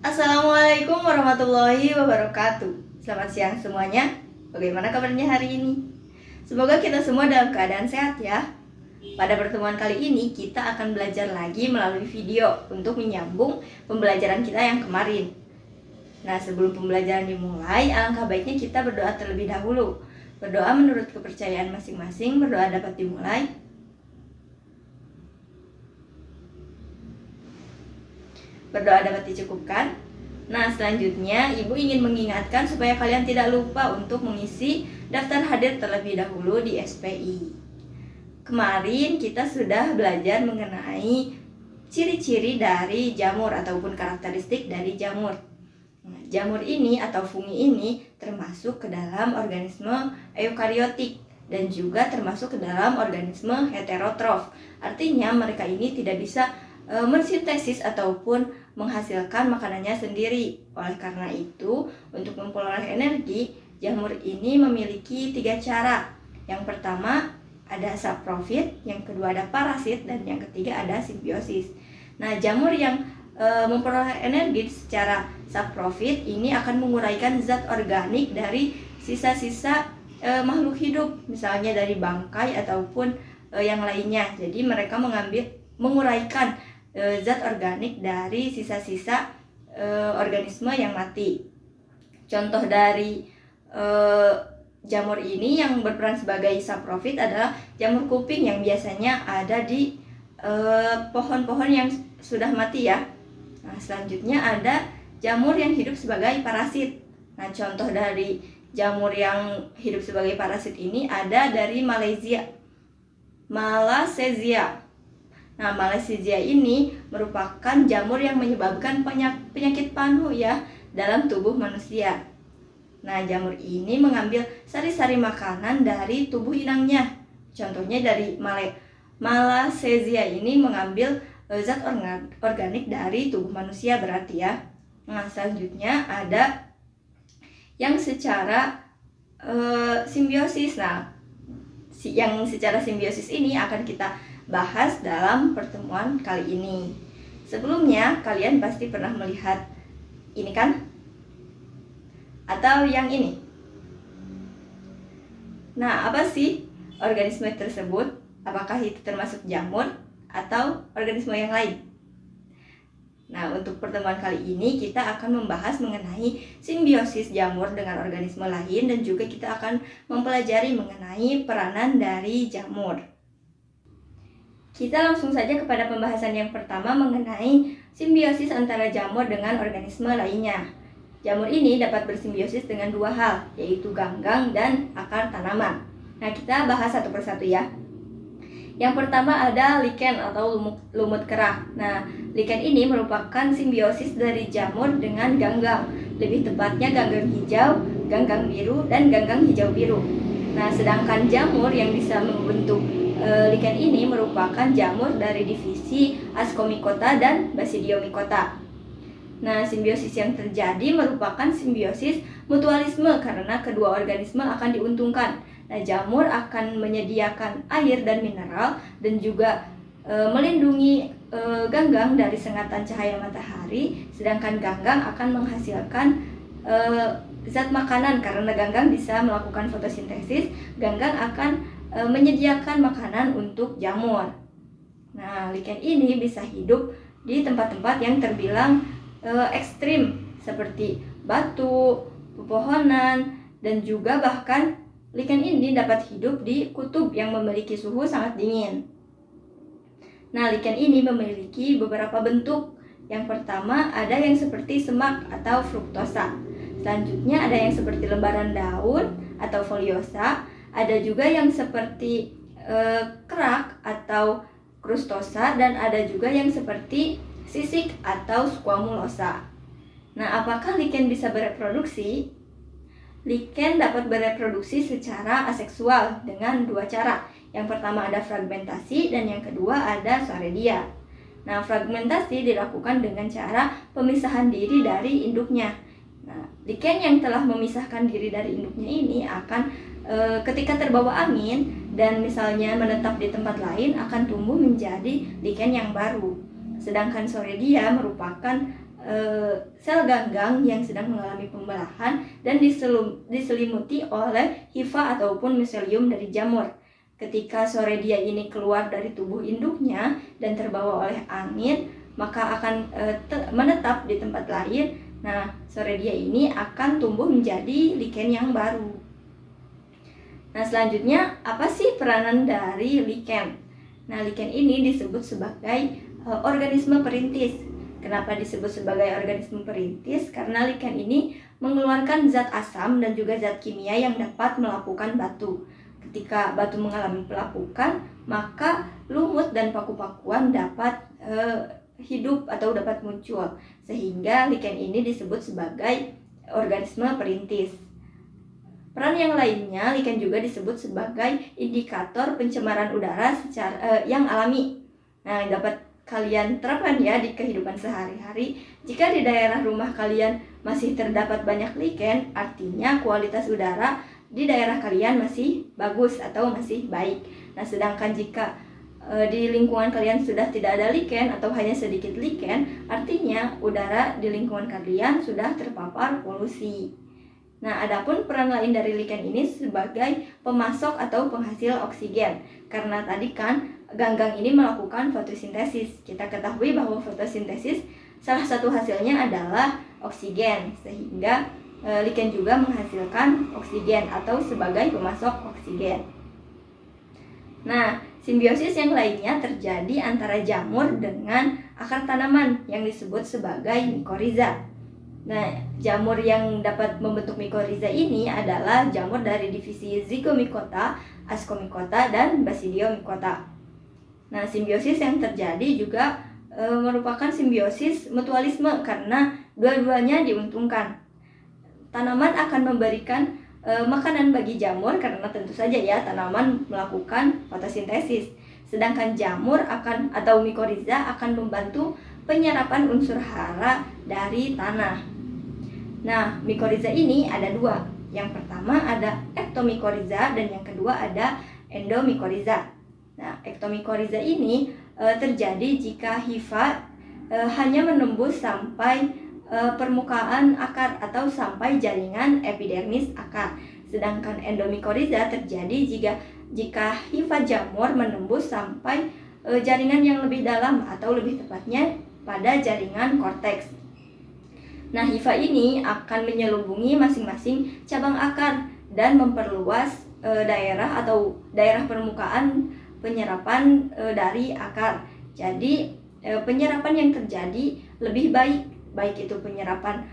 Assalamualaikum warahmatullahi wabarakatuh. Selamat siang semuanya. Bagaimana kabarnya hari ini? Semoga kita semua dalam keadaan sehat ya. Pada pertemuan kali ini kita akan belajar lagi melalui video untuk menyambung pembelajaran kita yang kemarin. Nah, sebelum pembelajaran dimulai, alangkah baiknya kita berdoa terlebih dahulu. Berdoa menurut kepercayaan masing-masing, berdoa dapat dimulai. Berdoa dapat dicukupkan. Nah, selanjutnya Ibu ingin mengingatkan supaya kalian tidak lupa untuk mengisi daftar hadir terlebih dahulu di SPI. Kemarin kita sudah belajar mengenai ciri-ciri dari jamur ataupun karakteristik dari jamur. Nah, jamur ini atau fungi ini termasuk ke dalam organisme eukariotik dan juga termasuk ke dalam organisme heterotrof. Artinya mereka ini tidak bisa mensintesis ataupun menghasilkan makanannya sendiri. Oleh karena itu, untuk memperoleh energi, jamur ini memiliki 3 cara. Yang pertama ada saprofit, yang kedua ada parasit, dan yang ketiga ada simbiosis. Nah, jamur yang memperoleh energi secara saprofit ini akan menguraikan zat organik dari sisa-sisa makhluk hidup, misalnya dari bangkai ataupun yang lainnya. Jadi mereka menguraikan zat organik dari sisa-sisa organisme yang mati. Contoh dari jamur ini yang berperan sebagai saprofit adalah jamur kuping yang biasanya ada di pohon-pohon yang sudah mati ya. Nah, selanjutnya ada jamur yang hidup sebagai parasit. Nah, contoh dari jamur yang hidup sebagai parasit ini ada dari Malassezia. Nah, Malassezia ini merupakan jamur yang menyebabkan penyakit paru ya dalam tubuh manusia. Nah, jamur ini mengambil sari-sari makanan dari tubuh inangnya. Contohnya dari Malassezia ini mengambil zat organik dari tubuh manusia berarti ya. Nah, selanjutnya ada yang secara simbiosis. Nah, yang secara simbiosis ini akan kita bahas dalam pertemuan kali ini. Sebelumnya kalian pasti pernah melihat ini kan? Atau yang ini? Nah, apa sih organisme tersebut? Apakah itu termasuk jamur atau organisme yang lain? Nah, untuk pertemuan kali ini kita akan membahas mengenai simbiosis jamur dengan organisme lain dan juga kita akan mempelajari mengenai peranan dari jamur. Kita langsung saja kepada pembahasan yang pertama mengenai simbiosis antara jamur dengan organisme lainnya. Jamur ini dapat bersimbiosis dengan 2 hal, yaitu ganggang dan akar tanaman. Nah, kita bahas satu persatu ya. Yang pertama ada lichen atau lumut kerah. Nah, lichen ini merupakan simbiosis dari jamur dengan ganggang. Lebih tepatnya ganggang hijau, ganggang biru, dan ganggang hijau biru. Nah, sedangkan jamur yang bisa membentuk lichen ini merupakan jamur dari divisi Ascomycota dan Basidiomycota. Nah, simbiosis yang terjadi merupakan simbiosis mutualisme karena kedua organisme akan diuntungkan. Nah, jamur akan menyediakan air dan mineral dan juga melindungi ganggang dari sengatan cahaya matahari, sedangkan ganggang akan menghasilkan zat makanan karena ganggang bisa melakukan fotosintesis. Ganggang akan menyediakan makanan untuk jamur. Nah, lichen ini bisa hidup di tempat-tempat yang terbilang ekstrim seperti batu, pepohonan, dan juga bahkan lichen ini dapat hidup di kutub yang memiliki suhu sangat dingin. Nah, lichen ini memiliki beberapa bentuk. Yang pertama ada yang seperti semak atau fruktosa. Selanjutnya ada yang seperti lembaran daun atau foliosa. Ada juga yang seperti kerak atau krustosa, dan ada juga yang seperti sisik atau squamulosa. Nah, apakah lichen bisa bereproduksi? Lichen dapat bereproduksi secara aseksual dengan 2 cara. Yang pertama ada fragmentasi dan yang kedua ada soredia. Nah, fragmentasi dilakukan dengan cara pemisahan diri dari induknya. Nah, lichen yang telah memisahkan diri dari induknya ini akan ketika terbawa angin dan misalnya menetap di tempat lain akan tumbuh menjadi lichen yang baru. Sedangkan soredia merupakan sel ganggang yang sedang mengalami pembelahan dan diselimuti oleh hifa ataupun miselium dari jamur. Ketika soredia ini keluar dari tubuh induknya dan terbawa oleh angin, maka akan menetap di tempat lain. Nah, soredia ini akan tumbuh menjadi lichen yang baru. Nah, selanjutnya apa sih peranan dari lichen? Nah, lichen ini disebut sebagai organisme perintis. Kenapa disebut sebagai organisme perintis? Karena lichen ini mengeluarkan zat asam dan juga zat kimia yang dapat melapukan batu. Ketika batu mengalami pelapukan, maka lumut dan paku-pakuan dapat hidup atau dapat muncul. Sehingga lichen ini disebut sebagai organisme perintis. Peran yang lainnya, lichen juga disebut sebagai indikator pencemaran udara yang alami. Nah, dapat kalian terapkan ya di kehidupan sehari-hari. Jika di daerah rumah kalian masih terdapat banyak lichen, artinya kualitas udara di daerah kalian masih bagus atau masih baik. Nah, sedangkan jika di lingkungan kalian sudah tidak ada lichen atau hanya sedikit lichen, artinya udara di lingkungan kalian sudah terpapar polusi. Nah, adapun peran lain dari lichen ini sebagai pemasok atau penghasil oksigen. Karena tadi kan ganggang ini melakukan fotosintesis. Kita ketahui bahwa fotosintesis salah satu hasilnya adalah oksigen, sehingga lichen juga menghasilkan oksigen atau sebagai pemasok oksigen. Nah, simbiosis yang lainnya terjadi antara jamur dengan akar tanaman yang disebut sebagai mikoriza. Nah, jamur yang dapat membentuk mikoriza ini adalah jamur dari divisi Zygomicota, Ascomycota, dan Basidiomycota. Nah, simbiosis yang terjadi juga merupakan simbiosis mutualisme karena dua-duanya diuntungkan. Tanaman akan memberikan makanan bagi jamur karena tentu saja ya tanaman melakukan fotosintesis. Sedangkan jamur atau mikoriza akan membantu penyerapan unsur hara dari tanah. Nah, mikoriza ini ada dua. Yang pertama ada ektomikoriza dan yang kedua ada endomikoriza. Nah, ektomikoriza ini terjadi jika hifa hanya menembus sampai permukaan akar atau sampai jaringan epidermis akar. Sedangkan endomikoriza terjadi jika hifa jamur menembus sampai jaringan yang lebih dalam atau lebih tepatnya pada jaringan korteks. Nah, hifa ini akan menyelubungi masing-masing cabang akar dan memperluas daerah permukaan penyerapan dari akar. Jadi, penyerapan yang terjadi lebih baik itu penyerapan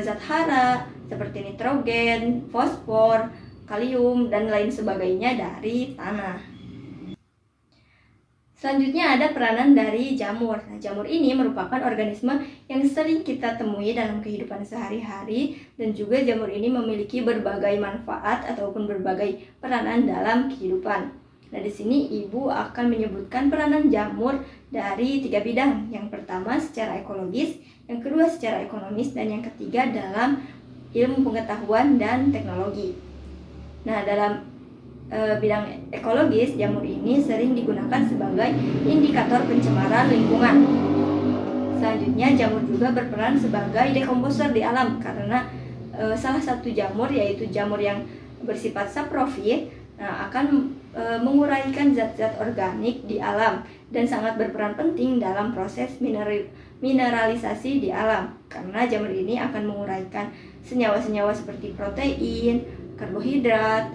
zat hara seperti nitrogen, fosfor, kalium, dan lain sebagainya dari tanah. Selanjutnya ada peranan dari jamur. Nah, jamur ini merupakan organisme yang sering kita temui dalam kehidupan sehari-hari dan juga jamur ini memiliki berbagai manfaat ataupun berbagai peranan dalam kehidupan. Nah, di sini Ibu akan menyebutkan peranan jamur dari 3 bidang. Yang pertama secara ekologis, yang kedua secara ekonomis, dan yang ketiga dalam ilmu pengetahuan dan teknologi. Nah, dalam bidang ekologis, jamur ini sering digunakan sebagai indikator pencemaran lingkungan. Selanjutnya, jamur juga berperan sebagai dekomposer di alam karena salah satu jamur, yaitu jamur yang bersifat saprofit, akan menguraikan zat-zat organik di alam dan sangat berperan penting dalam proses mineralisasi di alam karena jamur ini akan menguraikan senyawa-senyawa seperti protein, karbohidrat,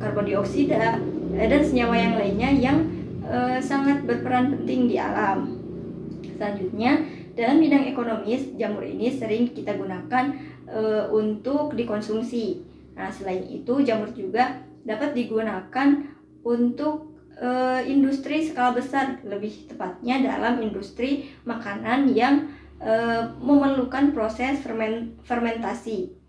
karbon dioksida, dan senyawa yang lainnya yang sangat berperan penting di alam. Selanjutnya, dalam bidang ekonomis, jamur ini sering kita gunakan untuk dikonsumsi. Nah, selain itu, jamur juga dapat digunakan untuk industri skala besar, lebih tepatnya dalam industri makanan yang memerlukan proses fermentasi.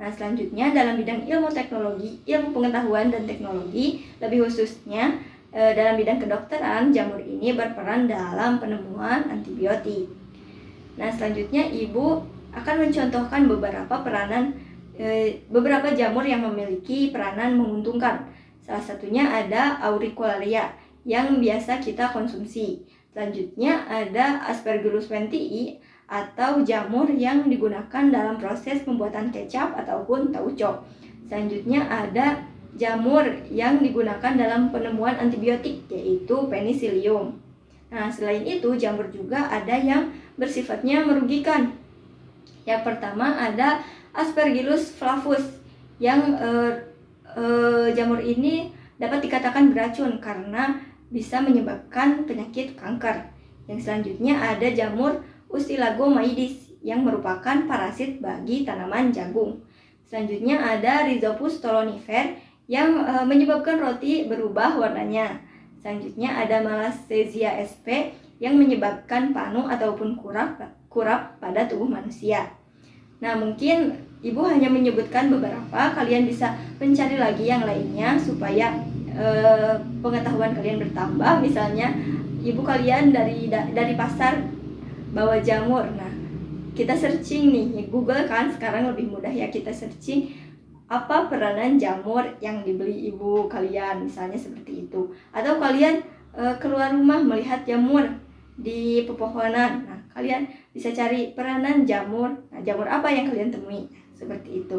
Nah, selanjutnya dalam bidang ilmu teknologi, ilmu pengetahuan dan teknologi, lebih khususnya dalam bidang kedokteran, jamur ini berperan dalam penemuan antibiotik. Nah, selanjutnya Ibu akan mencontohkan beberapa jamur yang memiliki peranan menguntungkan. Salah satunya ada Auricularia yang biasa kita konsumsi. Selanjutnya ada Aspergillus ventii atau jamur yang digunakan dalam proses pembuatan kecap ataupun tauco. Selanjutnya ada jamur yang digunakan dalam penemuan antibiotik, yaitu penicillium. Nah, selain itu jamur juga ada yang bersifatnya merugikan. Yang pertama ada Aspergillus flavus yang jamur ini dapat dikatakan beracun karena bisa menyebabkan penyakit kanker. Yang selanjutnya ada jamur Ustilagomaides yang merupakan parasit bagi tanaman jagung. Selanjutnya ada Rhizopus stolonifer yang menyebabkan roti berubah warnanya. Selanjutnya ada Malassezia sp yang menyebabkan panu ataupun kurap pada tubuh manusia. Nah, mungkin Ibu hanya menyebutkan beberapa, kalian bisa mencari lagi yang lainnya supaya pengetahuan kalian bertambah. Misalnya ibu kalian dari pasar bawa jamur, nah kita searching nih, Google kan sekarang lebih mudah ya, kita searching apa peranan jamur yang dibeli ibu kalian, misalnya seperti itu. Atau kalian keluar rumah melihat jamur di pepohonan, nah kalian bisa cari peranan jamur. Nah, jamur apa yang kalian temui, seperti itu.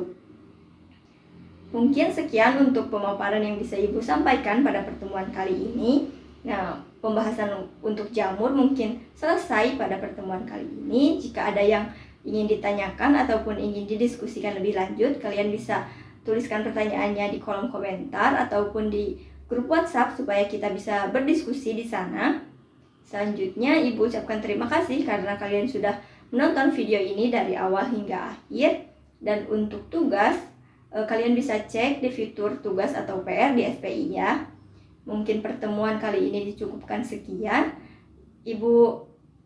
Mungkin sekian untuk pemaparan yang bisa ibu sampaikan pada pertemuan kali ini. Nah, pembahasan untuk jamur mungkin selesai pada pertemuan kali ini. Jika ada yang ingin ditanyakan ataupun ingin didiskusikan lebih lanjut, kalian bisa tuliskan pertanyaannya di kolom komentar ataupun di grup WhatsApp supaya kita bisa berdiskusi di sana. Selanjutnya, Ibu ucapkan terima kasih karena kalian sudah menonton video ini dari awal hingga akhir. Dan untuk tugas, kalian bisa cek di fitur tugas atau PR di SPI ya. Mungkin pertemuan kali ini dicukupkan sekian. Ibu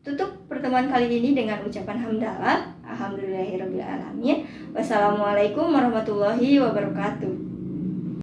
tutup pertemuan kali ini dengan ucapan hamdalah. Alhamdulillahirabbil alamin. Wassalamualaikum warahmatullahi wabarakatuh.